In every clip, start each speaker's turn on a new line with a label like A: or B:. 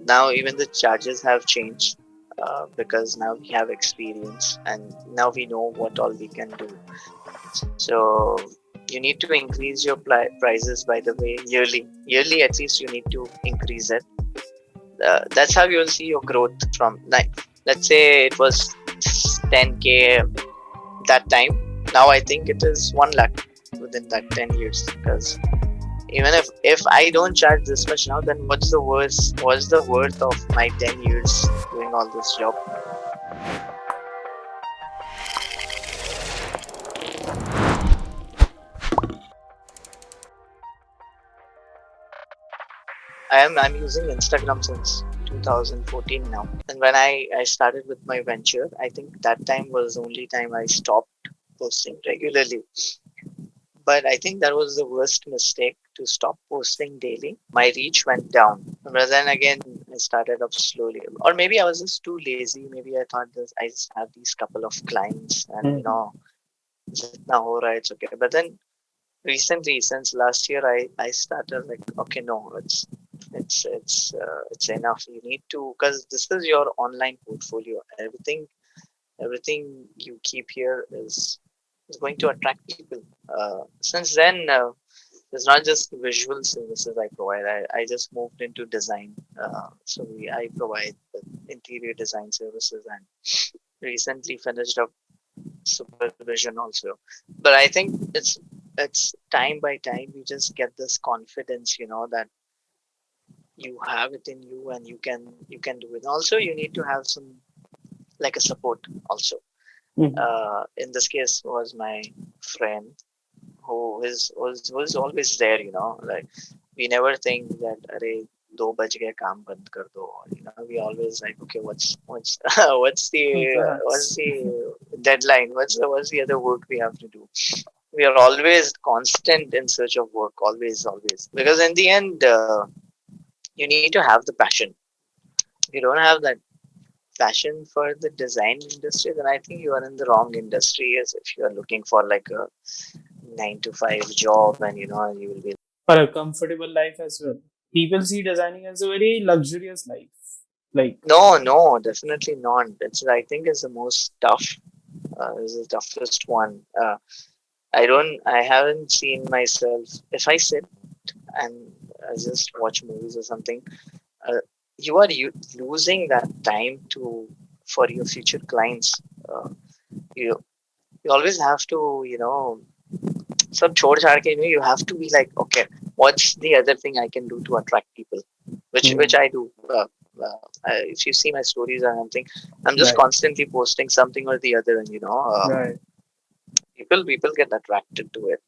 A: Now even the charges have changed because now we have experience and now we know what all we can do. So you need to increase your prices, by the way, yearly at least you need to increase it. That's how you'll see your growth from, like, let's say it was 10k that time. Now I think it is 1 lakh within that 10 years, because even if I don't charge this much now, then what's the worth of my 10 years doing all this job? I'm using Instagram since 2014 now. And when I started with my venture, I think that time was the only time I stopped posting regularly. But I think that was the worst mistake, to stop posting daily. My reach went down. But then again, I started up slowly. Or maybe I was just too lazy. Maybe I thought this, I just have these couple of clients and jitna ho raha hai, it's okay. But then recently, since last year, I started like, okay, no, it's enough. You need to, because this is your online portfolio. Everything you keep here is going to attract people. Since then, it's not just visual services I provide. I just moved into design. I provide the interior design services, and recently finished up supervision also. But I think it's time by time you just get this confidence, that you have it in you and you can do it. Also, you need to have some, like, a support also. In this case was my friend who was always there, like, we never think that array 2 baj gaye kaam band kar do. We always like, okay, what's what's
B: That's
A: the deadline, what's the other work we have to do. We are always constant in search of work, always, because in the end, you need to have the passion. If you don't have that passion for the design industry, then I think you are in the wrong industry. As if you are looking for like a 9 to 5 job, and you will be.
B: for a comfortable life as well. People see designing as a very luxurious life. Like,
A: No, definitely not. I think it's the most tough. Is the toughest one. I haven't seen myself. If I sit and just watch movies or something, uh, you are losing that time to for your future clients. Uh, you you always have to, सब छोड़ छाड़ के, you have to be like, okay, what's the other thing I can do to attract people, which
B: mm,
A: I do. If you see my stories or something, I'm just
B: right,
A: constantly posting something or the other, and
B: right.
A: people get attracted to it.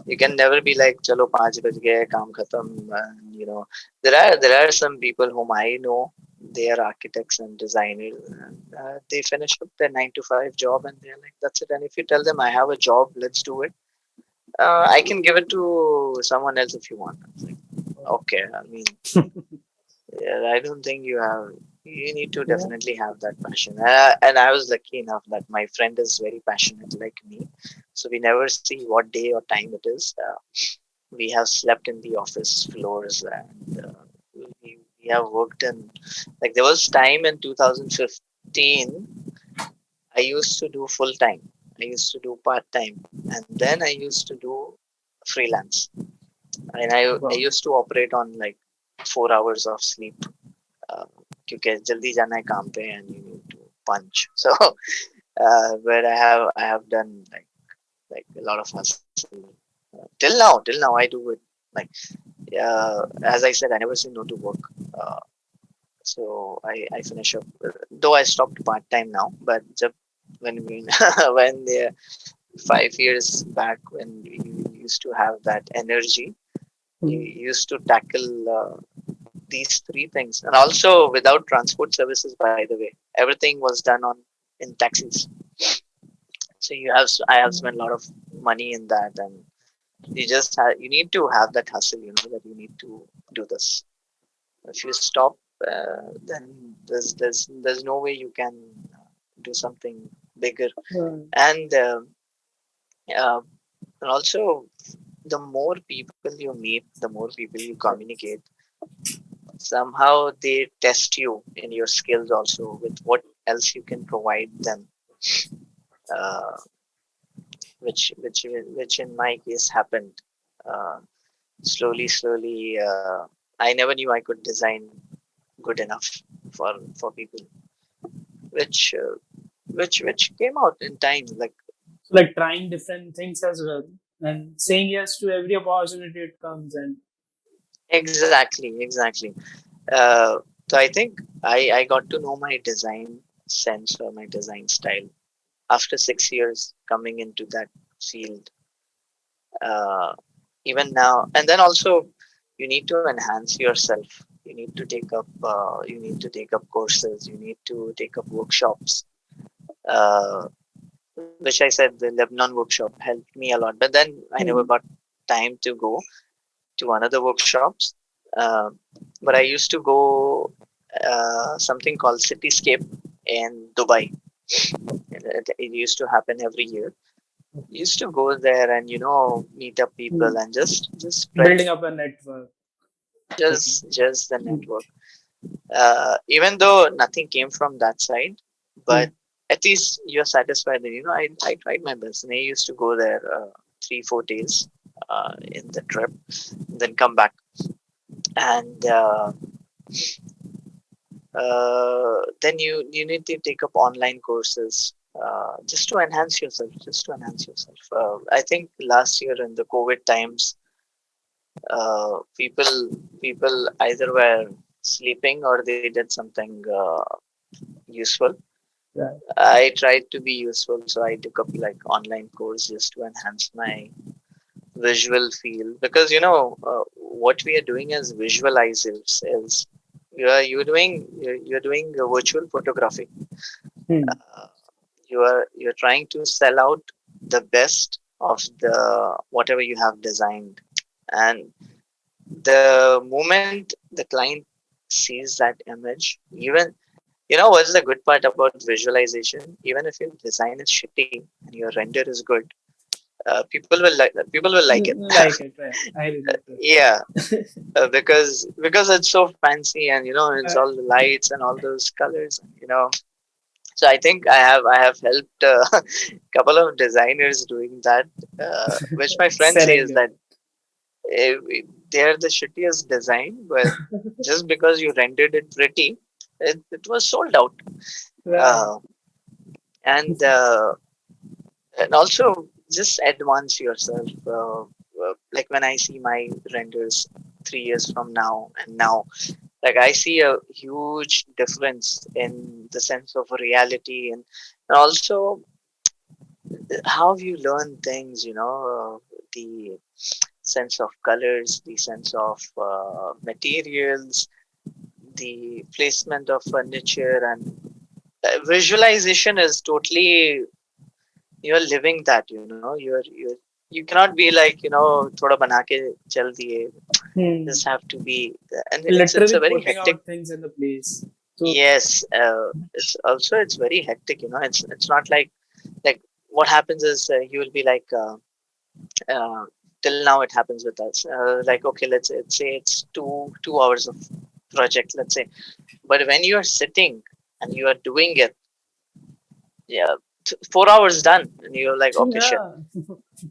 A: You can never be like, chalo 5 baj gaye, kaam khatam. And, there are some people whom I know. They are architects and designers, and they finish up their 9 to 5 job, and they're like, that's it. And if you tell them, I have a job, let's do it. I can give it to someone else if you want. It's like, okay, I mean, yeah, I don't think you have. You need to
B: Yeah.
A: definitely have that passion. And I was lucky enough that my friend is very passionate like me. So we never see what day or time it is. We have slept in the office floors, and we have worked in. Like, there was time in 2015. I used to do full time. I used to do part time, and then I used to do freelance. And I
B: Wow.
A: used to operate on like 4 hours of sleep, क्योंकि जल्दी जाना है काम पे and you need to punch. So, but I have done like a lot of hustle. Till now I do it. Like, as I said, I never say no to work. Uh, so I finish up. Though I stopped part time now, but when we when the 5 years back, when we used to have that energy, we
B: Mm,
A: used to tackle these three things. And also, without transport services, by the way, everything was done on in taxis. So I have spent a lot of money in that, and you need to have that hustle, that you need to do this. If you stop, then there's no way you can do something bigger.
B: right.
A: And uh, and also, the more people you meet, the more people you communicate, somehow they test you in your skills also with what else you can provide them, uh, which in my case happened. uh, slowly, I never knew I could design good enough for people, which uh, which came out in time. Like
B: So like trying different things as well and saying yes to every opportunity it comes in.
A: exactly. uh, so I think I got to know my design sense or my design style after 6 years coming into that field. uh, Even now, and then also you need to enhance yourself. You need to take up courses, you need to take up workshops, uh, which I said the Lebanon workshop helped me a lot, but then I never
B: Hmm.
A: got time to go to another workshops. uh, but I used to go something called Cityscape in Dubai. It used to happen every year. Used to go there and meet up people
B: Hmm.
A: and just spread
B: Building up a network. Okay.
A: just the
B: Hmm.
A: network. Even though nothing came from that side,
B: Hmm.
A: but at least you're satisfied that I tried my best, and I used to go there 3 4 days in the trip, then come back, and then you need to take up online courses just to enhance yourself, I think last year in the COVID times, people either were sleeping or they did something useful.
B: Right.
A: I tried to be useful, so I took up like online course just to enhance my visual feel, because what we are doing as visualizers is you're doing virtual photography.
B: Hmm.
A: uh, you're trying to sell out the best of the whatever you have designed, and the moment the client sees that image, even what's the good part about visualization, even if your design is shitty and your render is good, people will like it.
B: Like it, right? I relate to
A: Yeah, because it's so fancy, and it's
B: it.
A: all the lights and all those colors, so I think I have helped a couple of designers doing that, which my friend
B: Selling
A: says
B: it.
A: that they're the shittiest design, but just because you rendered it pretty, it was sold out.
B: Right.
A: uh, and and also just advance yourself. Like when I see my renders 3 years from now and now, like I see a huge difference in the sense of reality, and also how you learn things. The sense of colors, the sense of materials, the placement of furniture, and visualization is totally, you're living that. You're you cannot be like thoda bana ke chal diye.
B: Hmm.
A: Just have to be, and it's
B: Literally
A: a very
B: putting
A: hectic.
B: out things in the place. So
A: Yes, it's very hectic. It's not like what happens is you will be like uh, till now it happens with us. Like okay, let's say it's 2 hours of project, let's say, but when you are sitting and you are doing it, yeah, 4 hours done, and you're like okay shit,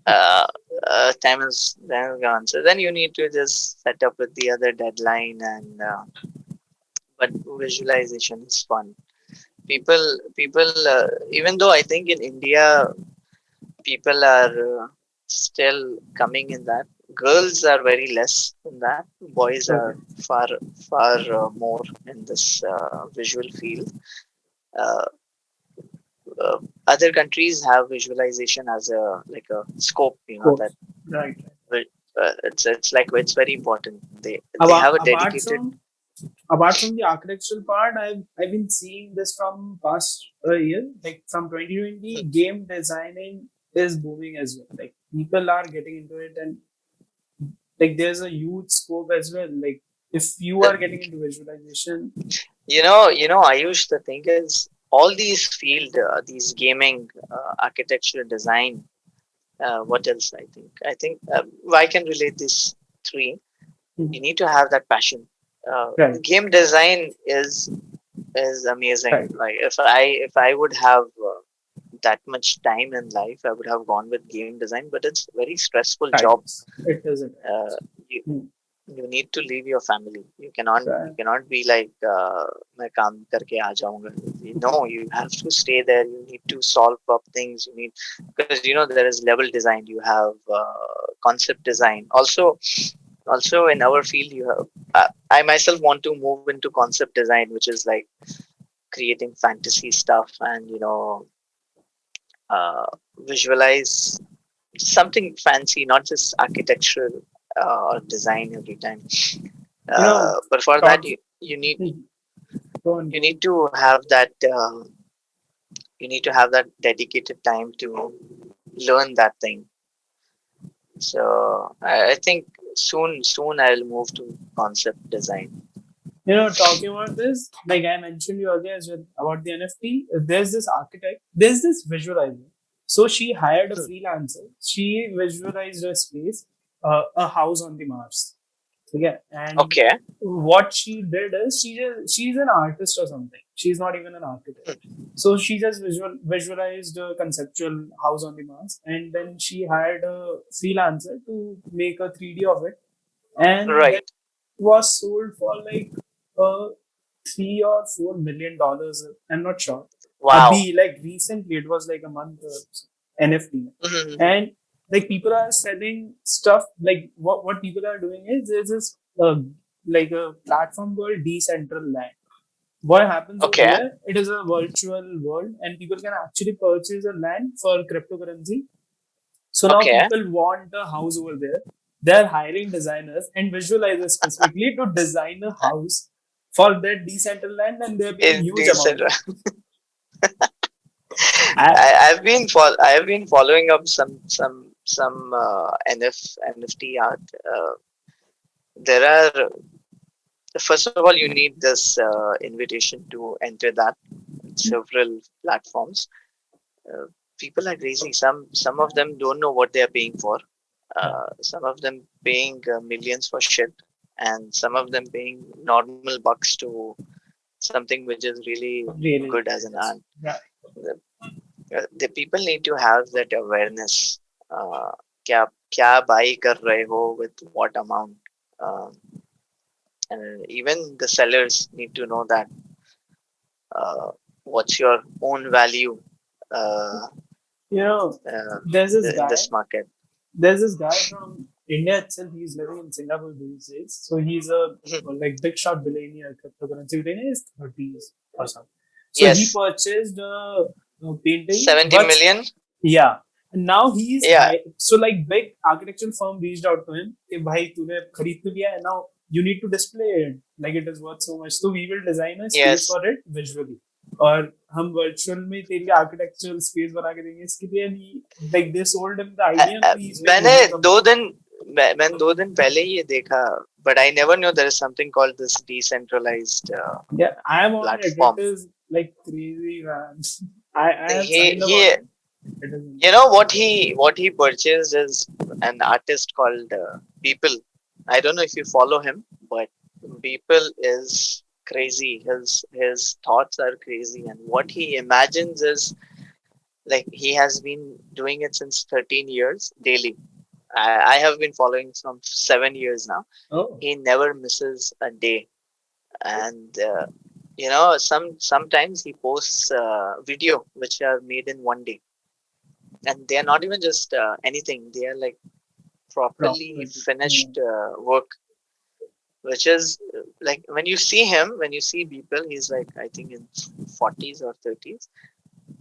B: yeah.
A: uh, time is gone. So then you need to just set up with the other deadline, and but visualization is fun. People even though I think in India people are still coming in that, girls are very less in that, boys are
B: Okay.
A: far more in this visual field. uh, uh, Other countries have visualization as a like a scope, that
B: Course. Right. Right.
A: it's like it's very important. They
B: About
A: have a
B: apart
A: dedicated.
B: from apart from the architectural part, I've been seeing this from past year, like from 2020, game designing is booming as well. Like people are getting into it, and like there's a huge scope as well. Like if you
A: uh,
B: are getting into visualization,
A: Ayush, the thing is, all these field, these gaming, architecture, design, what else? I think I can relate these three. You
B: hmm,
A: need to have that passion.
B: Right.
A: Game design is amazing.
B: Right.
A: Like if I would have that much time in life, I would have gone with game design. But it's a very stressful
B: Right.
A: job.
B: It isn't.
A: Uh, you
B: Hmm.
A: you need to leave your family. You
B: Right.
A: cannot be like मैं काम करके आ जाऊंगा. No, you have to stay there. You need to solve up things. You need, because there is level design. You have concept design. Also in our field, you have. I myself want to move into concept design, which is like creating fantasy stuff and uh, visualize something fancy, not just architectural or design every time.
B: You know,
A: But for that,
B: talk.
A: you need
B: Hmm. Go on.
A: you
B: Go on.
A: need to have that dedicated time to learn that thing. So I think soon I'll move to concept design.
B: Talking about this, like I mentioned you earlier as well about the NFT, there's this architect, there's this visualizer. So she hired a freelancer. She visualized a space, a house on the Mars. Yeah, and
A: Okay.
B: what she did is she's an artist or something. She's not even an architect. So she just visualized a conceptual house on the Mars, and then she hired a freelancer to make a 3D of it, and that
A: Right.
B: was sold for like uh, $3 or $4 million. I'm not sure.
A: Wow.
B: Abhi, like recently, it was like a month or so, NFT,
A: Mhm.
B: and like people are selling stuff. Like what people are doing is there's this like a platform called Decentralize. What happens over
A: Okay.
B: there? It is a virtual world, and people can actually purchase a land for cryptocurrency. So now
A: Okay.
B: people want a house over there. They're hiring designers and visualizers specifically to design a house for that decentralized land, and they're paying
A: In
B: huge
A: decent.
B: amount. I,
A: I've been following up some NFT art. There are, first of all, you need this invitation to enter that in several platforms. Uh, People are crazy. Some of them don't know what they are paying for. Some of them paying millions for shit, and some of them paying normal bucks to something which is really
B: really,
A: good as an art.
B: right.
A: The, the people need to have that awareness. Uh, क्या क्या buy कर रहे हो with what amount, um, and even the sellers need to know that uh, what's your own value uh,
B: You know,
A: uh,
B: there's this
A: in
B: guy.
A: this market.
B: There's this guy from India itself. He's living in Singapore these days. So he's a like big shot billionaire. Cryptocurrency billionaire is 30s or something. So he
A: Yes,
B: purchased a painting,
A: 70
B: but
A: million.
B: yeah. And now he's
A: Yeah.
B: high. So like big architectural firm reached out to him. कि भाई तूने खरीद तो लिया है, now you need to display it like it is worth so much. So we will design a space
A: Yes.
B: for it visually. और हम virtual में तेरे लिए आर्किटेक्चरल स्पेस बना के देंगे इसके लिए. Like they sold him the idea and he is made
A: मैंने
B: मिलियंस ऑफ
A: दो
B: डॉलर्स.
A: दिन मैंने 2 दिन पहले ही ये देखा, but I never knew there is something called this decentralized
B: Yeah, I am on it. It
A: platform.
B: is like crazy, man. I have
A: He
B: signed up
A: he
B: on it. It is
A: what he purchased is an artist called People. I don't know if you follow him, but People is crazy. His thoughts are crazy, and what he imagines is like he has been doing it since 13 years daily. I have been following from 7 years now.
B: oh
A: He never misses a day, and sometimes he posts video which are made in one day, and they are not even just anything. They are like properly
B: properly.
A: finished work, which is like when you see people, he's like I think in 40s or 30s,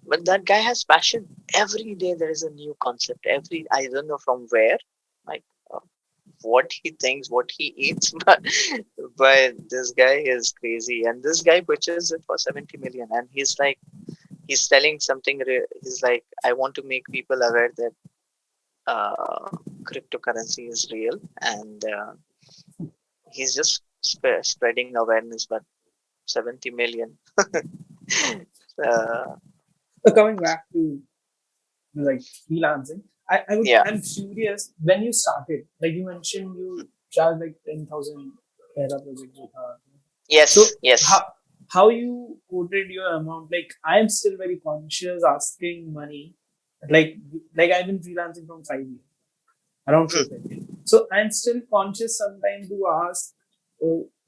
A: but that guy has passion. Every day there is a new concept. I don't know from where, like uh, what he thinks, what he eats, but this guy is crazy, and this guy purchased it for 70 million, and he's telling something. He's like, I want to make people aware that uh, cryptocurrency is real, and he's just spreading awareness. But 70 million. uh,
B: So coming back to like freelancing,
A: yeah.
B: I'm curious when you started. Like you mentioned, you charge like 10,000 पहला project जो था. So
A: Yes,
B: how
A: yes.
B: how you quoted your amount? Like I am still very conscious asking money. Like like I've been freelancing from 5 years, around
A: Hmm.
B: 4 5 years. So I'm still conscious sometimes to ask.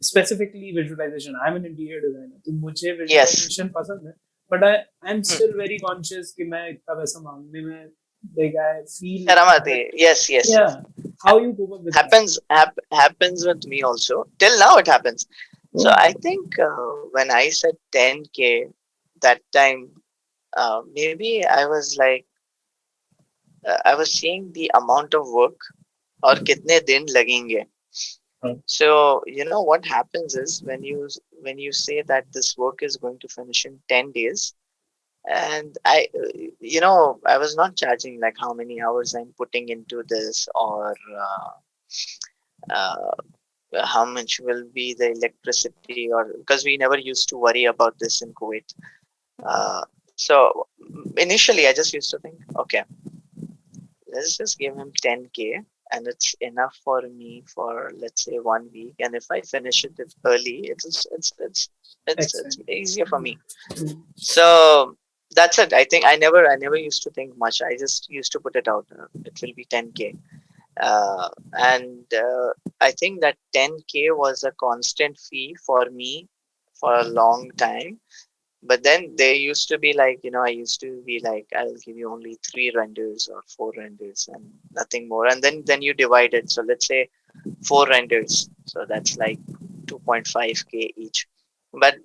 B: Specifically visualization. I'm an interior designer. तो मुझे
A: Yes.
B: visualization पसंद है. But I'm
A: Hmm.
B: still very conscious कि मैं इतना पैसा मांगने में like I feel a bit.
A: Sharamati. Yes, yes, yes.
B: Yeah. How you cope up with that?
A: Happens with me also. Till now it happens. So
B: Oh,
A: I think when I said 10K that time, maybe I was like I was seeing the amount of work और कितने दिन लगेंगे.
B: oh,
A: So you know what happens is when you say that this work is going to finish in 10 days, and I was not charging like how many hours I'm putting into this, or uh, how much will be the electricity, or because we never used to worry about this in Kuwait. So initially I just used to think, okay, let's just give him 10K, and it's enough for me for, let's say, 1 week, and if I finish it early, it's
B: excellent.
A: easier for me.
B: Mm.
A: So that's it. I never used to think much. I just used to put it out. It will be 10K, and I think that 10K was a constant fee for me for a long time. But then they used to be like, I used to be like, I'll give you only 3 renders or 4 renders and nothing more. And then you divide it. So let's say 4 renders. So that's like 2.5K each. But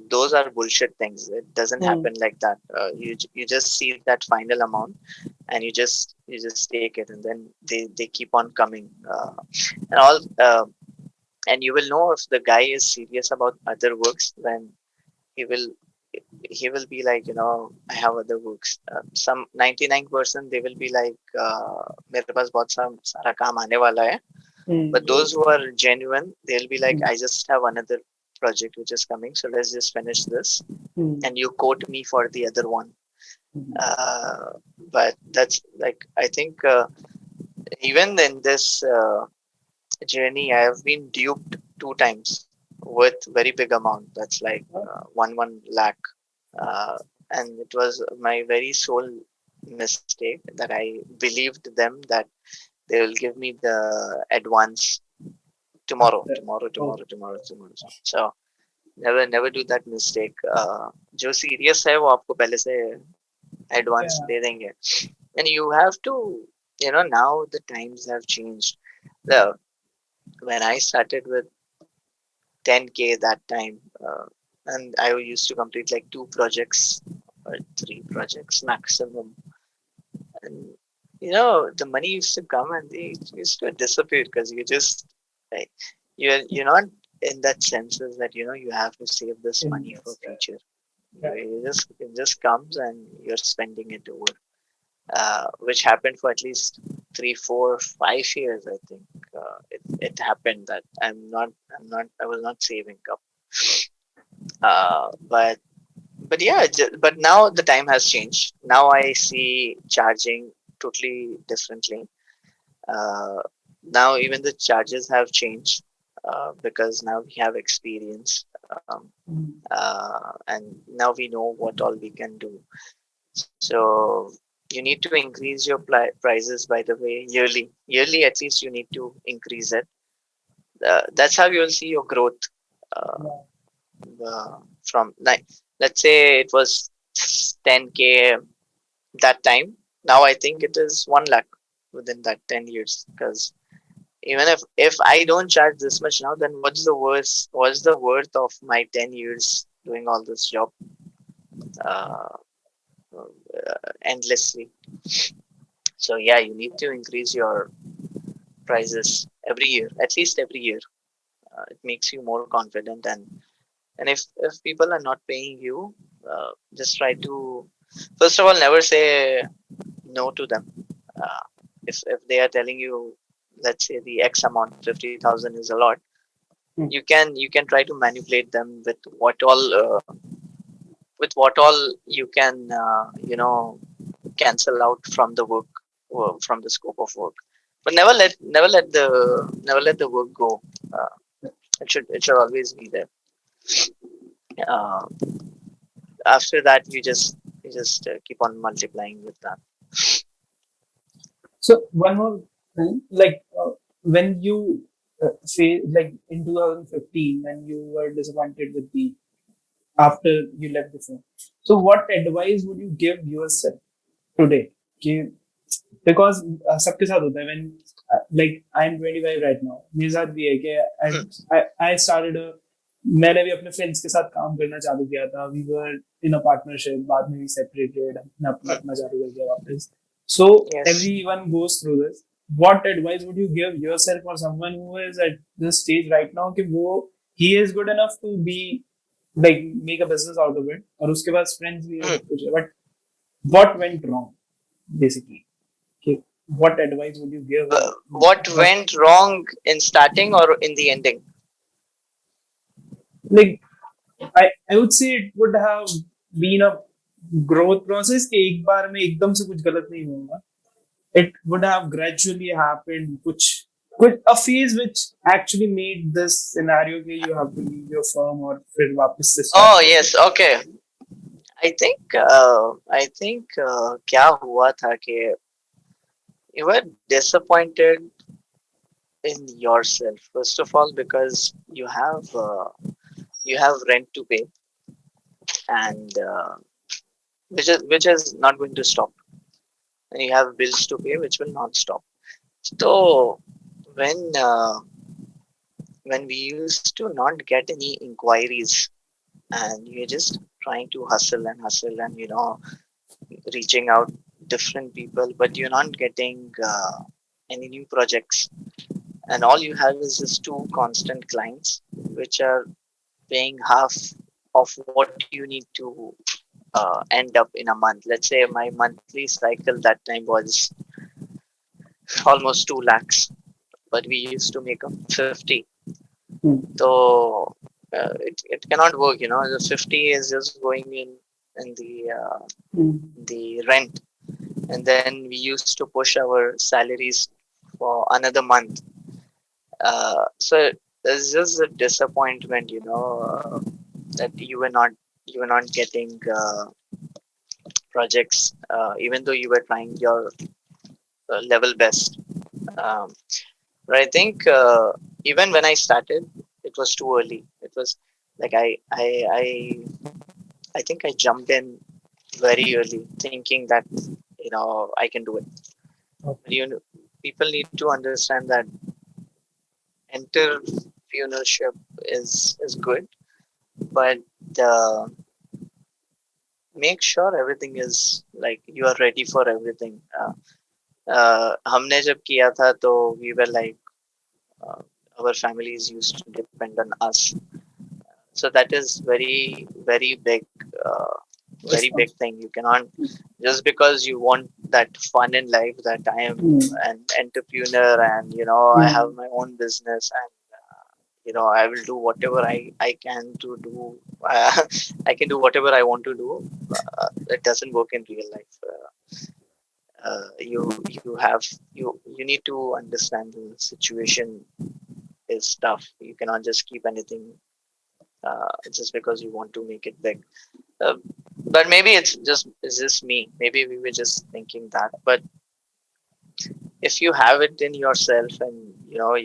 A: those are bullshit things. It doesn't
B: Mm.
A: happen like that. You just see that final amount, and you just take it, and then they keep on coming. And all and you will know if the guy is serious about other works when he will he will be like, I have other books. Some 99% they will be like, मेरे पास बहुत सारा काम आने वाला है.
B: Mm.
A: But those who are genuine, they'll be like,
B: Mm.
A: I just have another project which is coming, so let's just finish this,
B: Mm.
A: and you quote me for the other one.
B: Mm.
A: Uh, but that's like, I think even in this journey, I have been duped 2 times with very big amount. That's like
B: Oh,
A: 1 lakh, uh, and it was my very sole mistake that I believed them that they will give me the advance tomorrow,
B: after.
A: tomorrow,
B: Oh,
A: tomorrow, tomorrow, tomorrow. So never do that mistake. जो serious है वो आपको पहले से advance
B: yeah.
A: दे देंगे. And you have to, now the times have changed. The When I started with 10K that time, and I used to complete like 2 projects or 3 projects maximum, and the money used to come and they used to disappear because you just like you're not in that senses that you have to save this money for
B: Invest.
A: future.
B: Yeah.
A: It just comes and you're spending it over, which happened for at least 3 4 5 years, I think. It happened that I was not saving up, but yeah, but now the time has changed. Now I see charging totally differently. uh, Now even the charges have changed, because now we have experience,
B: Mm.
A: and now we know what all we can do. So you need to increase your prices, by the way, yearly at least you need to increase it. That's how you'll see your growth, uh,
B: Yeah.
A: from like, let's say it was 10K that time. Now I think it is 1 lakh within that 10 years, because even if I don't charge this much now, then what's the worth of my 10 years doing all this job, uh, endlessly. So yeah, you need to increase your prices every year, at least every year. It makes you more confident, and if people are not paying you, just try to, first of all, never say no to them. uh, if they are telling you, let's say the X amount, 50,000 is a lot,
B: Mm.
A: you can try to manipulate them with what all you can, cancel out from the work, from the scope of work. But never let the work go. uh, It should always be there. Uh, After that, you just keep on multiplying with that.
B: So one more thing, like when you say like in 2015 when you were disappointed with the after you left the firm. So what advice would you give yourself today? कि- Because सबके साथ होता है when like I'm 25 right now. मेरे साथ भी है कि I started a मैंने भी अपने फ्रेंड्स के साथ काम करना चालू किया था. We were in a partnership. बाद में भी separated. हमने अपना अपना चालू कर दिया वापस. So
A: Yes.
B: everyone goes through this. What advice would you give yourself or someone who is at this stage right now कि वो he is good enough to be like make a business out of it और उसके पास friends भी है सब कुछ है but what went wrong basically okay, what advice would you give or
A: What
B: what
A: went wrong in starting or in the ending?
B: like I would say it would have been a growth process कि एक बार में एकदम से कुछ गलत नहीं होगा it would have gradually happened कुछ a phase which actually made this scenario कि you have to leave your firm और फिर वापस से start
A: Oh
B: करना
A: yes, okay. I think क्या हुआ था कि you were disappointed in yourself first of all because you have rent to pay, and which is not going to stop, and you have bills to pay which will not stop. So when uh, when we used to not get any inquiries, and you're just trying to hustle and reaching out different people, but you're not getting any new projects, and all you have is just two constant clients which are paying half of what you need to end up in a month. Let's say my monthly cycle that time was almost 2 lakhs, but we used to make 50.
B: Hmm.
A: So it cannot work, the 50 is just going in
B: Hmm.
A: the rent, and then we used to push our salaries for another month. So there's just a disappointment, that you were not getting projects, even though you were trying your level best. Um, but I think even when I started, it was too early. It was like I think I jumped in very early, thinking that I can do it. But people need to understand that entrepreneurship is good, but uh, make sure everything is like you are ready for everything. हमने जब किया था तो we were like uh, our families used to depend on us, so that is very big, uh, very big
B: Response.
A: thing. You cannot just because you want that fun in life, that I am
B: Hmm.
A: an entrepreneur and I have
B: Hmm.
A: my own business, and I will do whatever I can to do. uh, I can do whatever I want to do. It doesn't work in real life. You need to understand the situation is tough. You cannot just keep anything just because you want to make it big. uh, but maybe it's just me. Maybe we were just thinking that. But if you have it in yourself, and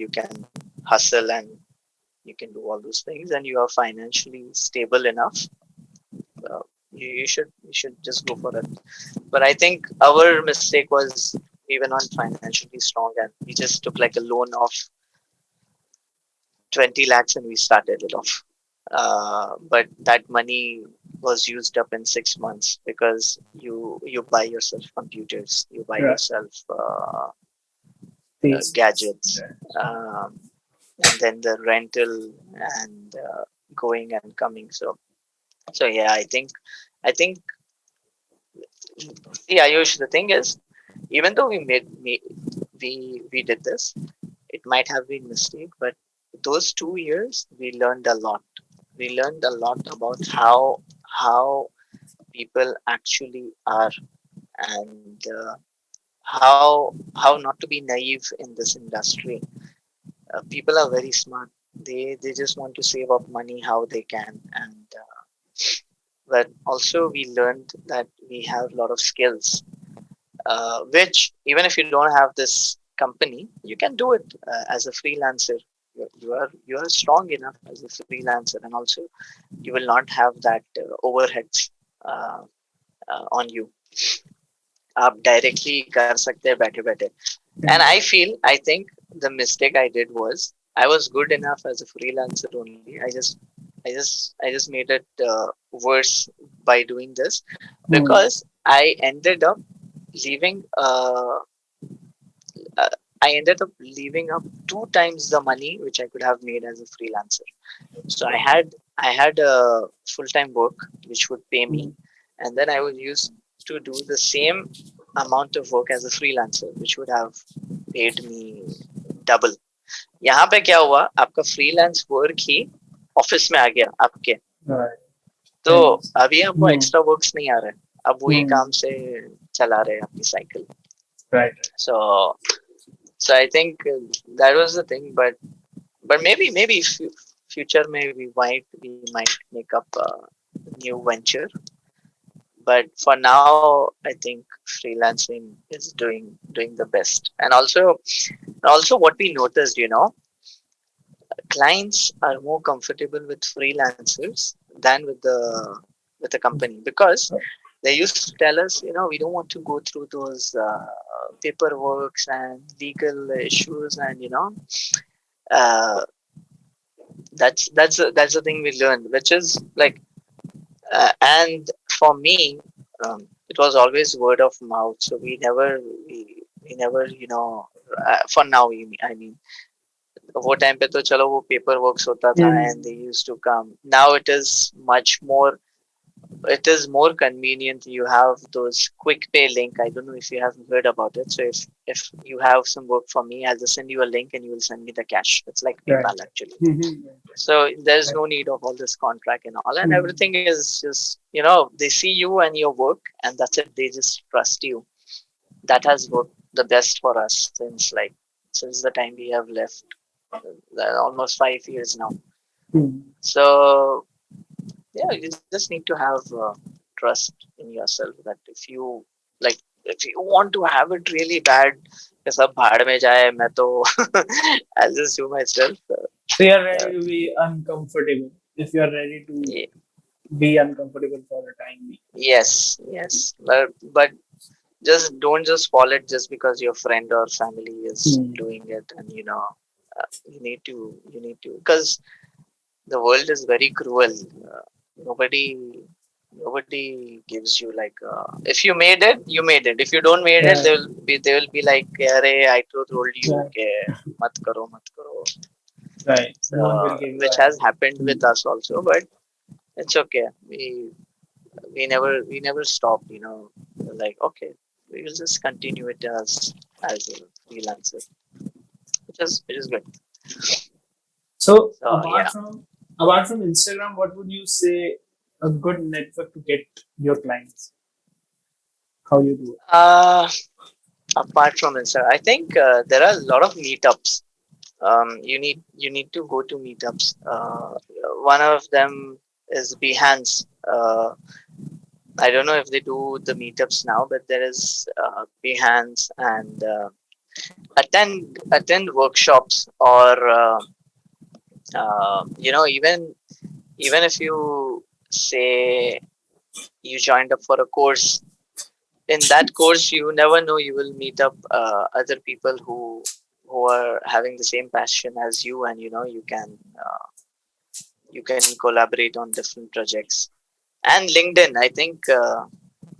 A: you can hustle, and you can do all those things, and you are financially stable enough, uh, you should just go for it. But I think our mistake was we were not financially strong, and we just took like a loan of 20 lakhs and we started it off. But that money was used up in 6 months because you buy yourself computers, you buy
B: Right.
A: yourself
B: Basics.
A: gadgets,
B: Right.
A: um, and then the rental, and going and coming. So yeah, I think see, Ayush, the thing is, even though we did this, it might have been mistake, but those 2 years we learned a lot. We learned a lot about how people actually are, and how not to be naive in this industry. People are very smart. They just want to save up money how they can, and but also we learned that we have a lot of skills, which even if you don't have this company, you can do it as a freelancer. You are strong enough as a freelancer, and also you will not have that overheads uh, on you. आप directly कर सकते हैं बैठे बैठे. And I think the mistake I did was I was good enough as a freelancer only. I just made it worse by doing this, because I ended up leaving. Uh, I ended up leaving up two times the money which I could have made as a freelancer. So I had a full time work which would pay me, and then I would use to do the same amount of work as a freelancer, which would have paid me double. यहाँ पे क्या हुआ, आपका freelance work ही office में आ गया आपके,
B: Right.
A: तो
B: And
A: अभी आपको एक्स्ट्रा वर्क्स नहीं आ रहे, अब वही काम से चला रहे हैं आपकी cycle.
B: right.
A: So I think that was the thing, but maybe future maybe we might make up a new venture, but for now I think freelancing is doing the best. And also what we noticed, clients are more comfortable with freelancers than with the company, because they used to tell us, we don't want to go through those paperworks and legal issues, and uh, that's the thing we learned, which is like, and for me, it was always word of mouth. So we never, for now, I mean, वो time पे तो चलो वो paper works होता था, and they used to come. Now it is more convenient. You have those quick pay link. I don't know if you have heard about it. So if you have some work for me, I'll just send you a link and you will send me the cash. It's like
B: Right.
A: PayPal actually. So there's no need of all this contract and all, and everything is just, they see you and your work, and that's it. They just trust you. That has worked the best for us since the time we have left, almost 5 years now. So yeah, you just need to have trust in yourself, that if you want to have it really bad, कि सब भाड़ में जाए, मैं तो I'll just do myself.
B: So you're ready to be uncomfortable if you're ready to
A: Yeah,
B: be uncomfortable for a time being.
A: yes, but just don't just follow it just because your friend or family is doing it, and you need to, because the world is very cruel. Nobody nobody gives you like, if you made it, you made it. If you don't made it, they will be like, Arey, I told you ke mat karo.
B: Right.
A: So,
B: No one will give you
A: which has happened with us also, but it's okay. We never stopped, like, okay, we will just continue it as a freelancer, which is good.
B: So
A: So
B: apart
A: yeah.
B: from Instagram, what would you say a good network to get your clients? How you do it?
A: Apart from Insta, I think there are a lot of meetups. You need to go to meetups. One of them is Behance. I don't know if they do the meetups now, but there is Behance, and attend workshops, or even if you say you joined up for a course, in that course you never know, you will meet up other people who are having the same passion as you, and you can collaborate on different projects. And LinkedIn, I think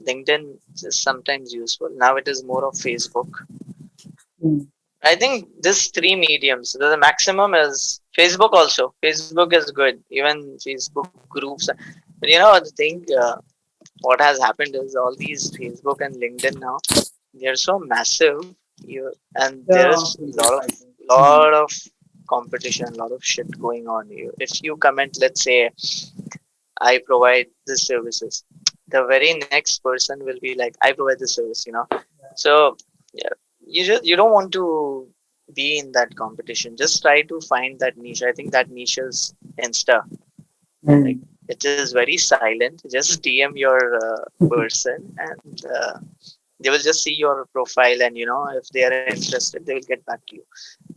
A: LinkedIn is sometimes useful. Now it is more of Facebook. I think these three mediums, the maximum is Facebook. Also Facebook is good, even Facebook groups. But the thing, what has happened is all these Facebook and LinkedIn now, they're so massive, and
B: They're
A: there's
B: all
A: a lot of competition, a lot of shit going on. If you comment, let's say, I provide this services, the very next person will be like, I provide this service. So yeah, you don't want to be in that competition. Just try to find that niche. I think that niche is Insta. Like,
B: Mm.
A: it is very silent. Just DM your person, and they will just see your profile, and if they are interested, they will get back to you.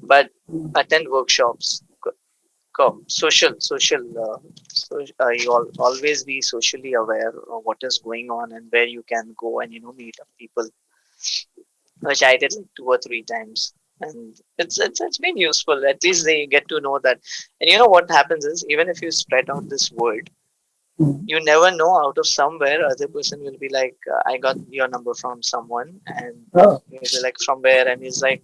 A: But attend workshops, come social. You always be socially aware of what is going on and where you can go and meet up people, which I did like 2 or 3 times. And it's been useful. At least they get to know that. And what happens is, even if you spread out this word,
B: Mm.
A: you never know, out of somewhere other person will be like, I got your number from someone, and
B: Oh.
A: he'll be like, from where? And he's like,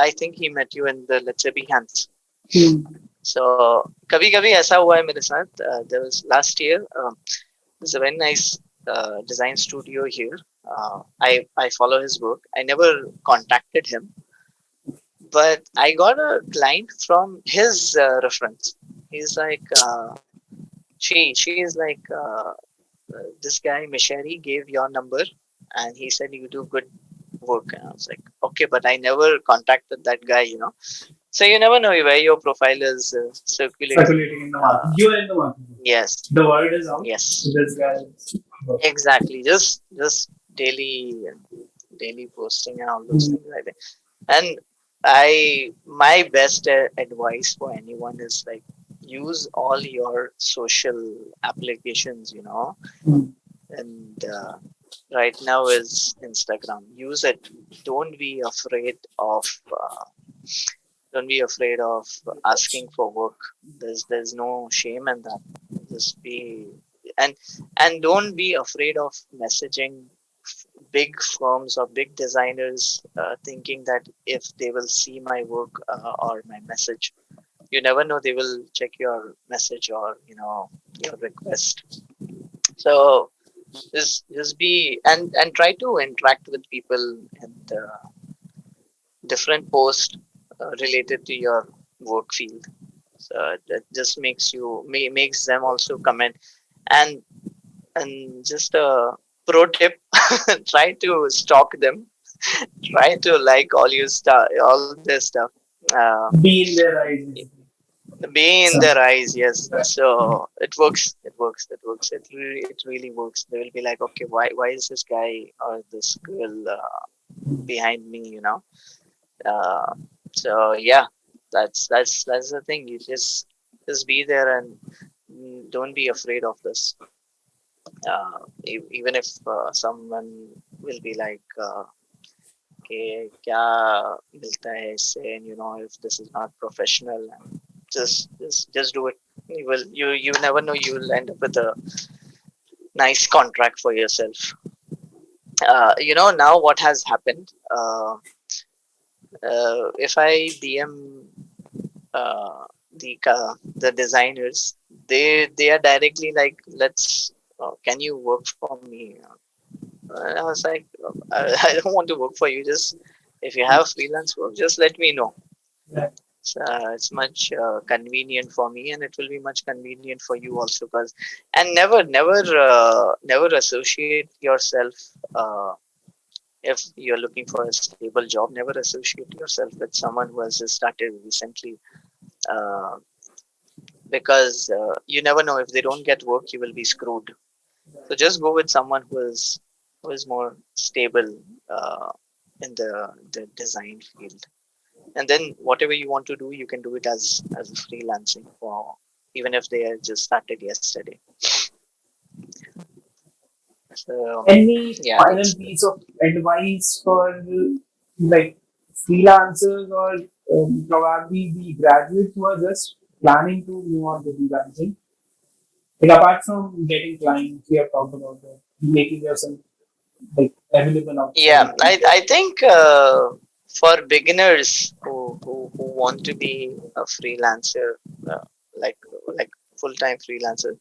A: I think he met you in the, let's say, Behance.
B: Mm.
A: So कभी कभी ऐसा हुआ है मेरे साथ. There was last year. There's a very nice design studio here. I follow his work. I never contacted him, but I got a client from his reference. He's like, she is like, this guy Mishari gave your number, and he said you do good work. And I was like, okay, but I never contacted that guy. So you never know where your profile is circulating.
B: Circulating in the market.
A: Uh,
B: You are in the market.
A: yes,
B: The word is out. So
A: yes,
B: this guy is.
A: exactly. Just daily posting and all those
B: Mm.
A: things. I think. And my best advice for anyone is like, use all your social applications.
B: Mm.
A: And right now is Instagram. Use it. Don't be afraid of uh, don't be afraid of asking for work. There's no shame in that. Just be, and don't be afraid of messaging big firms or big designers, thinking that if they will see my work or my message, you never know, they will check your message or your request. So just be, and try to interact with people and different posts related to your work field. So that just makes them also comment. And and just a pro tip: try to stalk them. Try to like all their stuff. uh,
B: Be in their eyes.
A: be in
B: So,
A: their eyes. Yes. So it really works. They will be like, okay, why is this guy or this girl behind me, uh, so yeah, that's the thing. You just be there, and don't be afraid of this. Even if someone will be like, कि क्या मिलता है इससे, and if this is not professional, and just do it. You never know, you will end up with a nice contract for yourself. Now what has happened, if I DM uh, the designers, they are directly like, let's can you work for me? And I was like, I don't want to work for you. Just if you have freelance work, just let me know.
B: yeah.
A: It's much convenient for me, and it will be much convenient for you also. Cause and never associate yourself. If you're looking for a stable job, never associate yourself with someone who has just started recently. Uh, because you never know, if they don't get work, you will be screwed. So just go with someone who is more stable in the design field, and then whatever you want to do, you can do it as a freelancing, for even if they are just started yesterday. So
B: Any
A: yeah,
B: final
A: that's
B: piece of advice for like freelancers or probably the graduates who are just planning to move on to freelancing? Like apart from getting clients, we have talked about that, making yourself like available
A: yeah.
B: outside.
A: I think for beginners who want to be a freelancer, uh, like like full time freelancer,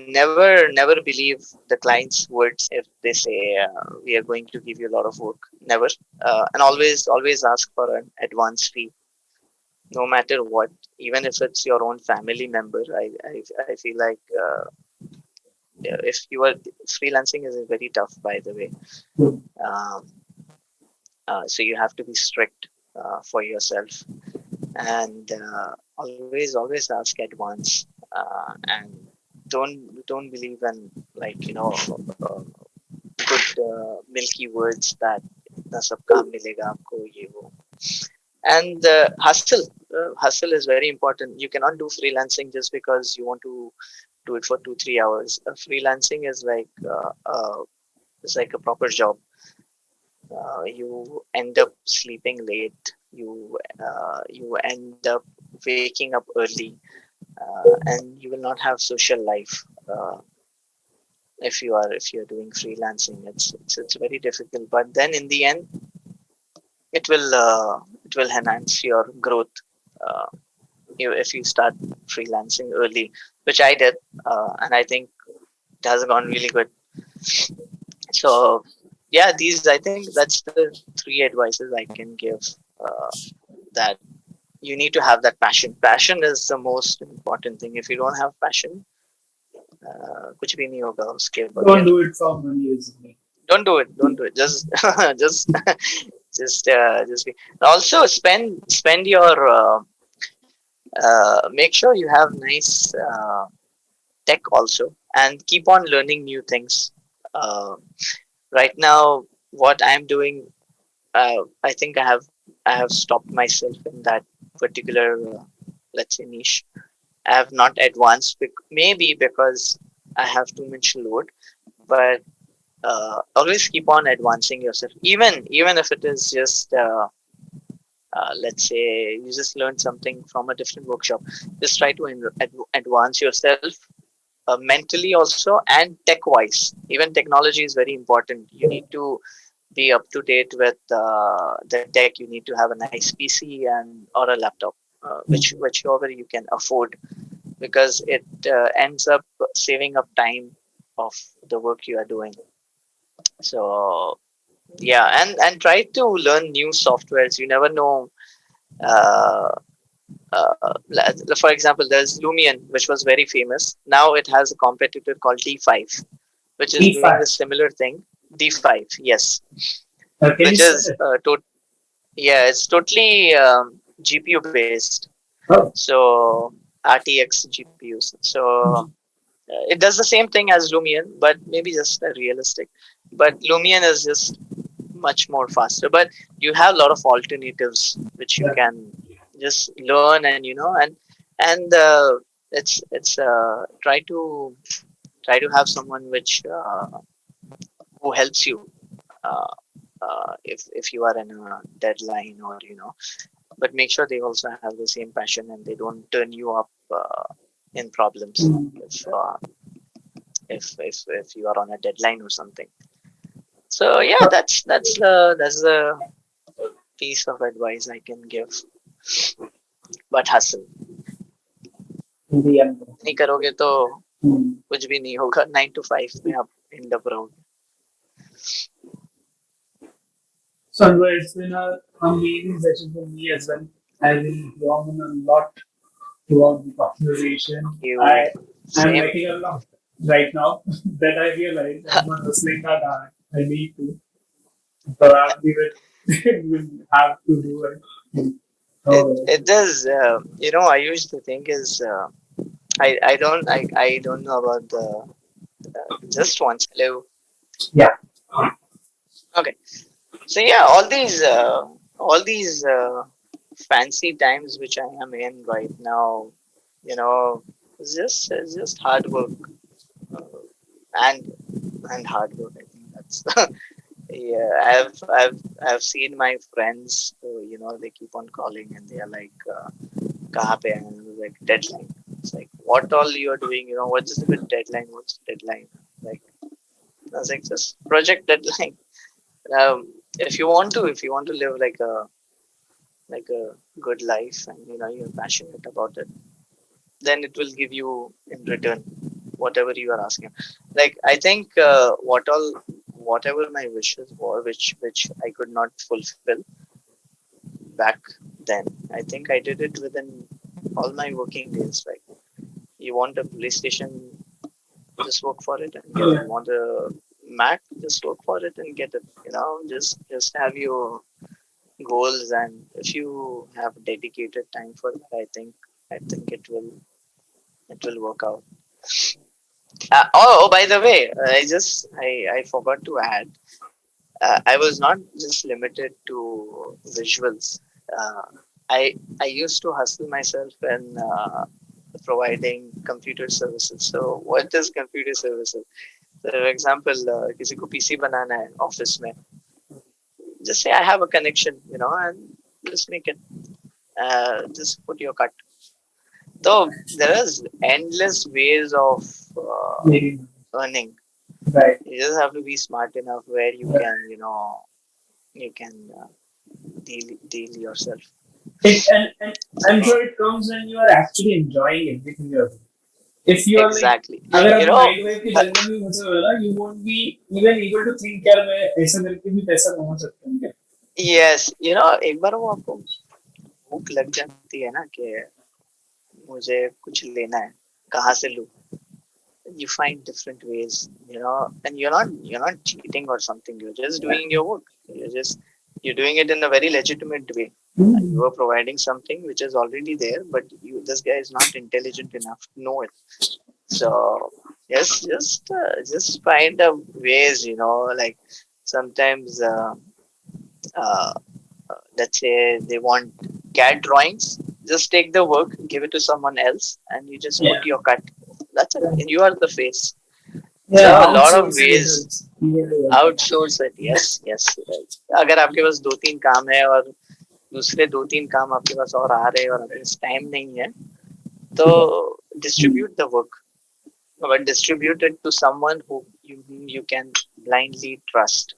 A: never believe the client's words if they say, we are going to give you a lot of work. Never. And always ask for an advance fee, no matter what. Even if it's your own family member, I feel like, yeah, if you are freelancing is very tough, by the way. um, so you have to be strict. for yourself, and always ask at once, and don't believe in, like, uh, good milky words that इतना सब काम मिलेगा आपको ये वो. And hustle is very important. You cannot do freelancing just because you want to do it for 2-3 hours. Freelancing is it's like a proper job. You end up sleeping late. You end up waking up early, and you will not have social life. If you're doing freelancing, it's very difficult. But then in the end, it will enhance your growth. Uh, if you start freelancing early, which I did, and I think it has gone really good. So yeah, these, I think that's the three advices I can give. Uh, that you need to have that passion. Passion is the most important thing. If you don't have passion, कुछ भी नहीं होगा उसके
B: Don't
A: बगैर.
B: do it for money, basically.
A: Don't do it. Just just just be. Also spend your make sure you have nice tech also, and keep on learning new things. Uh, right now, what I'm doing, I think I have stopped myself in that particular, let's say, niche. I have not advanced, maybe because I have too much load, but always keep on advancing yourself, even if it is just, let's say, you just learned something from a different workshop. Just try to advance yourself, mentally also, and tech wise. Even technology is very important. You need to be up to date with the tech. You need to have a nice PC and or a laptop, whichever you can afford, because it ends up saving up time of the work you are doing. So yeah, and try to learn new softwares. You never know. uh, for example, there's Lumion, which was very famous. Now it has a competitor called D5, which is doing
B: D5.
A: the similar thing. D5, yes,
B: Can you
A: which
B: spell
A: is
B: it?
A: yeah, it's totally GPU based.
B: Oh.
A: So RTX GPUs. So it does the same thing as Lumion, but maybe just realistic. But Lumion is just much more faster. But you have a lot of alternatives which you
B: Yeah.
A: can just learn, and and it's try to have someone which who helps you, uh, if you are in a deadline, or but make sure they also have the same passion, and they don't turn you up in problems
B: Mm.
A: if you are on a deadline or something. So yeah, that's the piece of advice I can give. But hustle.
B: In the end.
A: नहीं करोगे तो
B: Mm.
A: कुछ भी नहीं होगा. 9 to 5 में आप end up रहोगे.
B: So Anwar, it's been a amazing session for me as well. I will learn a lot throughout the conversation.
A: You
B: I'm
A: same.
B: writing a lot right now that I realize I'm not hustling that hard. I need to. Probably will have to do it.
A: it
B: Oh,
A: it does. I used to think is, I don't know about the, just once. Hello.
B: yeah.
A: Okay. So yeah, all these fancy times which I am in right now, you know, it's just hard work, uh, and hard work. I think that's yeah. I've seen my friends who, they keep on calling, and they are like, "Kaha pe hai?" And I was like, deadline. It's like, what all you're doing? What's the deadline? What's deadline? Like, I was like, just project deadline. If you want to live like a good life, and you're passionate about it, then it will give you in return whatever you are asking. Like, I think, whatever my wishes were, which I could not fulfill back then, I think I did it within all my working days. Like, you want a PlayStation, just work for it and get it.
B: Yeah.
A: You want a Mac, just work for it and get it. Just have your goals, and if you have dedicated time for that, I think it will work out. By the way, I forgot to add. I was not just limited to visuals. Uh, I used to hustle myself in providing computer services. So what is computer services? So for example, किसी को PC बनाना है office में, just say I have a connection, and just make it. Just put your cut. So there is endless ways of
B: Maybe.
A: earning.
B: Right.
A: You just have to be smart enough where you
B: Right.
A: can, deal yourself.
B: And I'm
A: So
B: sure it comes when you are actually enjoying everything you're doing. If you are like,
A: exactly,
B: अगर
A: you
B: आप
A: know,
B: 9 to 5 के जंगल में फंसे हुए हो ना, you won't be even able to think यार मैं ऐसा करके भी पैसा कमा सकता हूँ क्या?
A: yes, एक बार वो आपको भूख लग जाती है ना कि मुझे कुछ लेना है, कहाँ से लूँ? You find different ways, and you're not cheating or something. You're just doing your work. You're doing it in a very legitimate way. You are providing something which is already there, but this guy is not intelligent enough to know it. So yes, just find ways. Like sometimes, uh, let's say they want CAD drawings. Just take the work, give it to someone else, and you just
B: Yeah.
A: put your cut. That's it. And you are the face. So
B: Yeah,
A: a lot of
B: outsourcing
A: ways.
B: helps. Yeah.
A: Outsource it. Yes yes. अगर आपके पास 2-3 काम है और दूसरे 2-3 काम आपके पास और आ रहे हैं और आपके पास टाइम नहीं है, तो distribute the work, but distribute it to someone who you can blindly trust.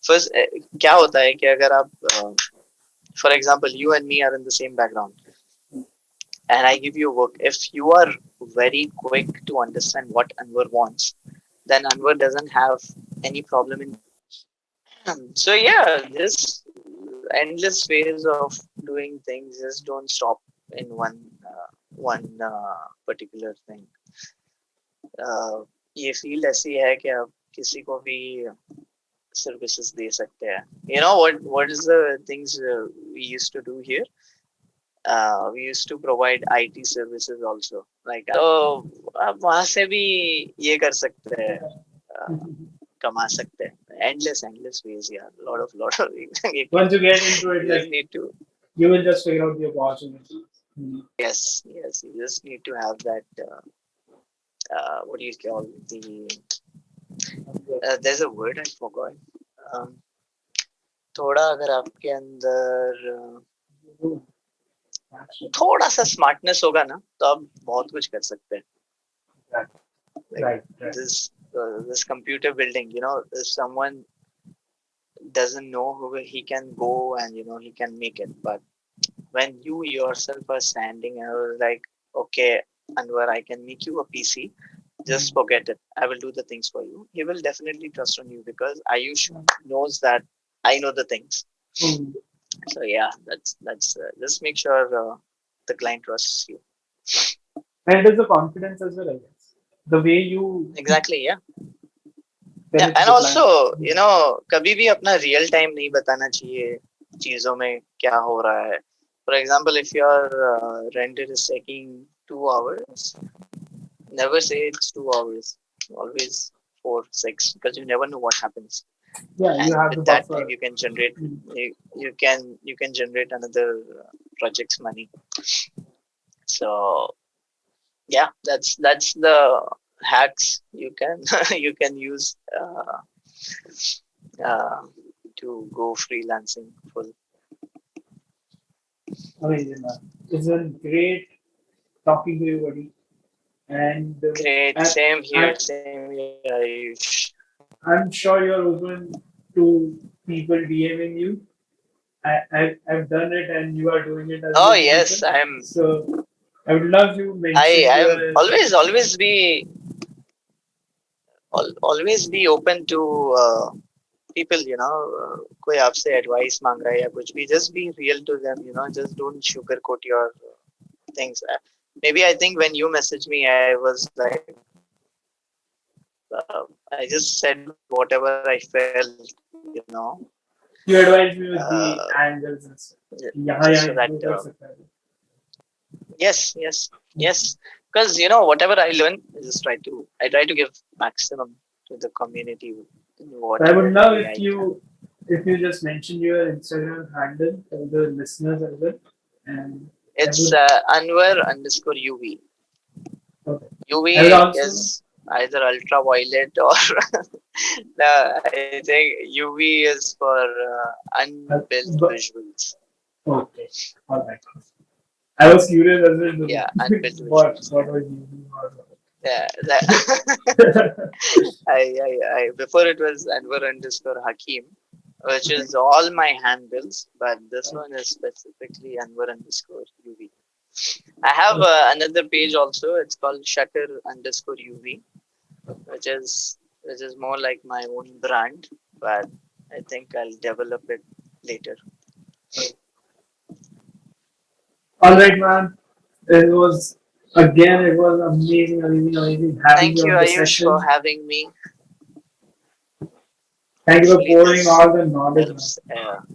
A: First, क्या होता है कि अगर आप, for example, you and me are in the same background, and I give you work. If you are very quick to understand what Anwar wants, then Anwar doesn't have any problem in doing it. So yeah, just endless ways of doing things. Just don't stop in one particular thing. ये field ऐसी है कि आप किसी को भी services दे सकते हैं. What is the things we used to do here? We used to provide IT services also. Like, तो आप वहाँ से भी ये कर सकते हैं, कमा सकते हैं. Endless ways, yeah. Lot of
B: Once you get into it,
A: you just
B: like
A: need to.
B: you will just figure out the opportunities.
A: Yes. You just need to have that. What do you call the? There's a word I forgot. Um, थोड़ा अगर आपके अंदर थोड़ा सा smartness होगा ना, तो आप बहुत कुछ कर सकते हैं. Like
B: Right.
A: this computer building, if someone doesn't know who he can go and he can make it, but when you yourself are standing and are like, okay, Anwar, I can make you a PC, just forget it, I will do the things for you. He will definitely trust on you because Ayush knows that I know the things. So yeah, that's just make sure the client trusts you.
B: And it is the confidence as well, I guess. The way you
A: Exactly, yeah.
B: tell
A: Yeah,
B: it to
A: and
B: the
A: also,
B: client.
A: कभी भी अपना real time नहीं बताना चाहिए चीजों में क्या हो रहा है. For example, if your render is taking 2 hours, never say it's 2 hours. Always 4, 6, because you never know what happens.
B: Yeah, you
A: And
B: have the
A: with that time,
B: buffer.
A: you can generate you can generate another project's money. So yeah, that's the hacks you can you can use uh, to go freelancing full.
B: Amazing, man. It's been great talking to you, buddy. And
A: Great,
B: I, I,
A: same here, Ayush.
B: I'm sure you're open to people DMing you. I've done it and you are doing it as
A: Oh
B: well to
A: yes,
B: people.
A: I'm.
B: So I would love you
A: I
B: mention
A: I'm
B: your
A: always be open to people. कोई आपसे advice मांग रहा है या कुछ भी, just be real to them. Just don't sugarcoat your things. Maybe I think when you messaged me, I was like, I just said whatever I felt.
B: You advise me with the
A: uh,
B: angles and stuff. यहाँ
A: just
B: यहाँ
A: so that
B: improve कर सकता है.
A: yes, because whatever I learn, I try to give maximum to the community in
B: So I would
A: whatever
B: love
A: way I can.
B: if you just mention your Instagram handle for the listeners as well, and I
A: It's
B: would.
A: Anwar underscore UV.
B: Okay.
A: UV
B: I will also.
A: is either ultraviolet or no, I think UV is for unbuilt
B: But,
A: visuals.
B: okay. All right. I was curious as well
A: Yeah,
B: to
A: unbuilt
B: what
A: visuals.
B: what was using or
A: Yeah, I before it was Anwar underscore Hakim, which
B: okay.
A: is all my handles, but this one is specifically Anwar underscore UV. I have another page also. It's called Shutter underscore UV, which is more like my own brand, but I think I'll develop it later.
B: All right, man. It was amazing having
A: Thank
B: you
A: you,
B: on the
A: Ayush, for
B: session.
A: having me.
B: Thank you for
A: Hopefully,
B: pouring
A: this
B: all the knowledge, man.
A: helps.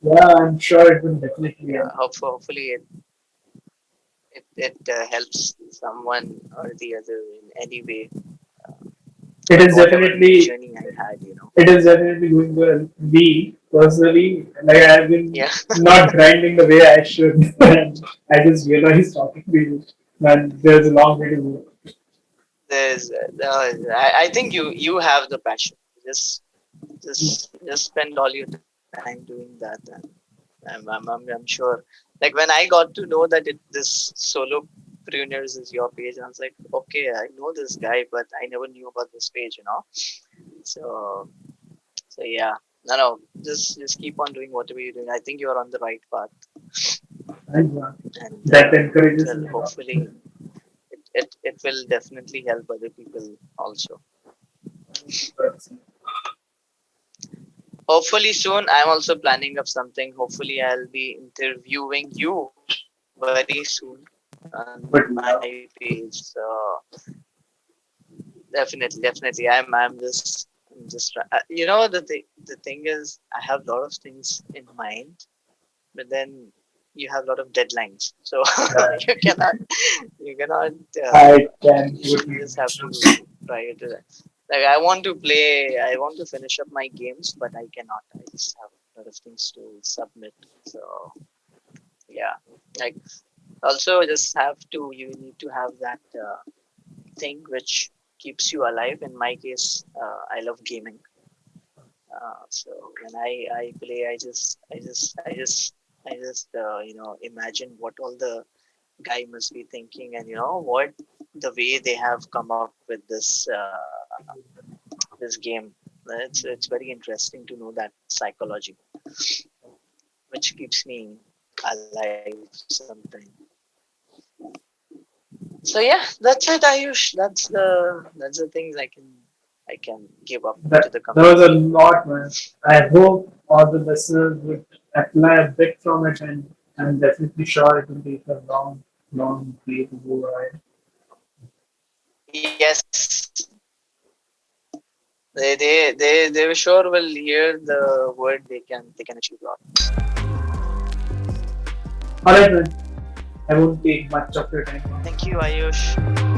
B: Yeah, I'm sure it will definitely help.
A: Hopefully, it helps someone or the other in any way,
B: It is
A: whatever
B: definitely
A: journey I had.
B: it is definitely going to help me personally. Like I've been
A: Yeah,
B: not grinding the way I should, and I just realized talking to you, and there's a long way to go.
A: I think you have the passion. Just spend all your time doing that, and I'm sure. Like when I got to know that this solopreneurs is your page, I was like, okay, I know this guy, but I never knew about this page. So yeah, no, just keep on doing whatever you're doing. I think you're on the right path,
B: And
A: and
B: that
A: it
B: encourages
A: will
B: me a lot.
A: hopefully it will definitely help other people also. Hopefully soon, I'm also planning of something. Hopefully I'll be interviewing you very soon on my
B: But
A: page. So definitely, I'm just the thing is, I have a lot of things in mind, but then you have a lot of deadlines, so
B: uh,
A: you cannot you cannot
B: I can
A: you
B: totally
A: just have to
B: understand.
A: prioritize. Like I want to finish up my games, but I cannot. I just have a lot of things to submit. So yeah, like also just have to you need to have that thing which keeps you alive. In my case, I love gaming. So when I play, I just imagine what all the guy must be thinking, and what the way they have come up with this game. It's very interesting to know that psychology, which keeps me alive sometimes. So yeah, that's it, Ayush. That's the things I can give up to the
B: That was a
A: community.
B: lot, man. I hope all the listeners would apply a bit from it, and I'm definitely sure it will take a long way to go ahead.
A: Yes, they sure will hear the word they can achieve a lot.
B: Alright, man. I won't take much of your time.
A: Thank you, Ayush.